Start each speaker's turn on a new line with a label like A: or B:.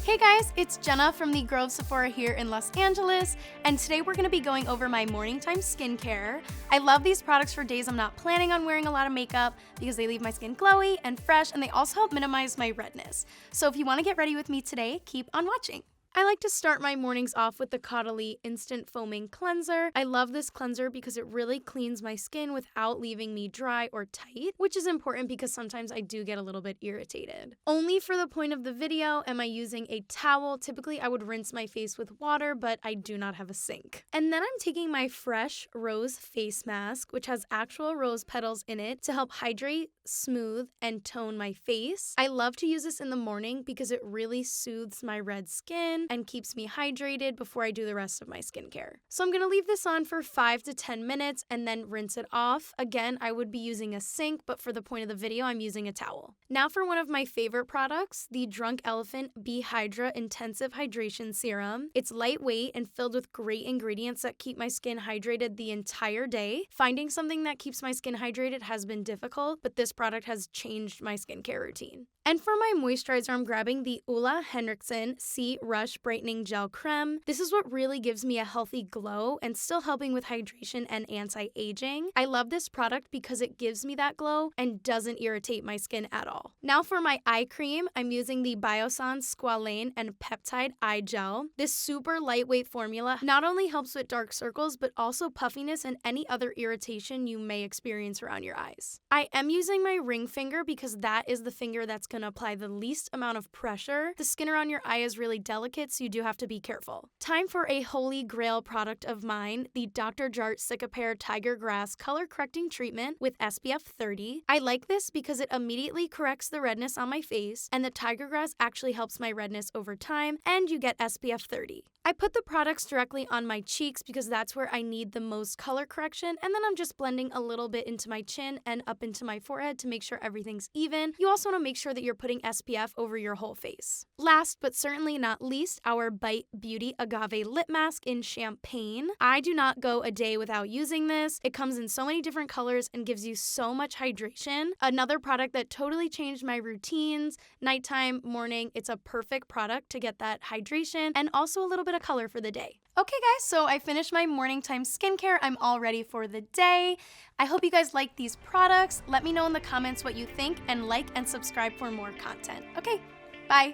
A: Hey guys, it's Jenna from the Grove Sephora here in Los Angeles, and today we're going to be going over my morning time skincare. I love these products for days I'm not planning on wearing a lot of makeup because they leave my skin glowy and fresh, and they also help minimize my redness. So if you want to get ready with me today, keep on watching. I like to start my mornings off with the Caudalie Instant Foaming Cleanser. I love this cleanser because it really cleans my skin without leaving me dry or tight, which is important because sometimes I do get a little bit irritated. Only for the point of the video am I using a towel. Typically, I would rinse my face with water, but I do not have a sink. And then I'm taking my Fresh Rose Face Mask, which has actual rose petals in it to help hydrate, smooth, and tone my face. I love to use this in the morning because it really soothes my red skin and keeps me hydrated before I do the rest of my skincare. So I'm going to leave this on for 5 to 10 minutes and then rinse it off. Again, I would be using a sink, but for the point of the video, I'm using a towel. Now for one of my favorite products, the Drunk Elephant B-Hydra Intensive Hydration Serum. It's lightweight and filled with great ingredients that keep my skin hydrated the entire day. Finding something that keeps my skin hydrated has been difficult, but this product has changed my skincare routine. And for my moisturizer, I'm grabbing the Ulla Henriksen C Rush Brightening Gel Creme. This is what really gives me a healthy glow and still helping with hydration and anti-aging. I love this product because it gives me that glow and doesn't irritate my skin at all. Now for my eye cream, I'm using the Biossance Squalane and Peptide Eye Gel. This super lightweight formula not only helps with dark circles, but also puffiness and any other irritation you may experience around your eyes. I am using my ring finger because that is the finger that's going to apply the least amount of pressure. The skin around your eye is really delicate, so you do have to be careful. Time for a holy grail product of mine, the Dr. Jart Cicapair Tiger Grass Color Correcting Treatment with SPF 30. I like this because it immediately corrects the redness on my face, and the Tiger Grass actually helps my redness over time, and you get SPF 30. I put the products directly on my cheeks because that's where I need the most color correction, and then I'm just blending a little bit into my chin and up into my forehead to make sure everything's even. You also want to make sure that you're putting SPF over your whole face. Last but certainly not least, our Bite Beauty Agave Lip Mask in Champagne. I do not go a day without using this. It comes in so many different colors and gives you so much hydration. Another product that totally changed my routines, nighttime, morning. It's a perfect product to get that hydration and also a little bit of color for the day. Okay guys, so I finished my morning time skincare. I'm all ready for the day. I hope you guys like these products. Let me know in the comments what you think and like and subscribe for more content. Okay, bye.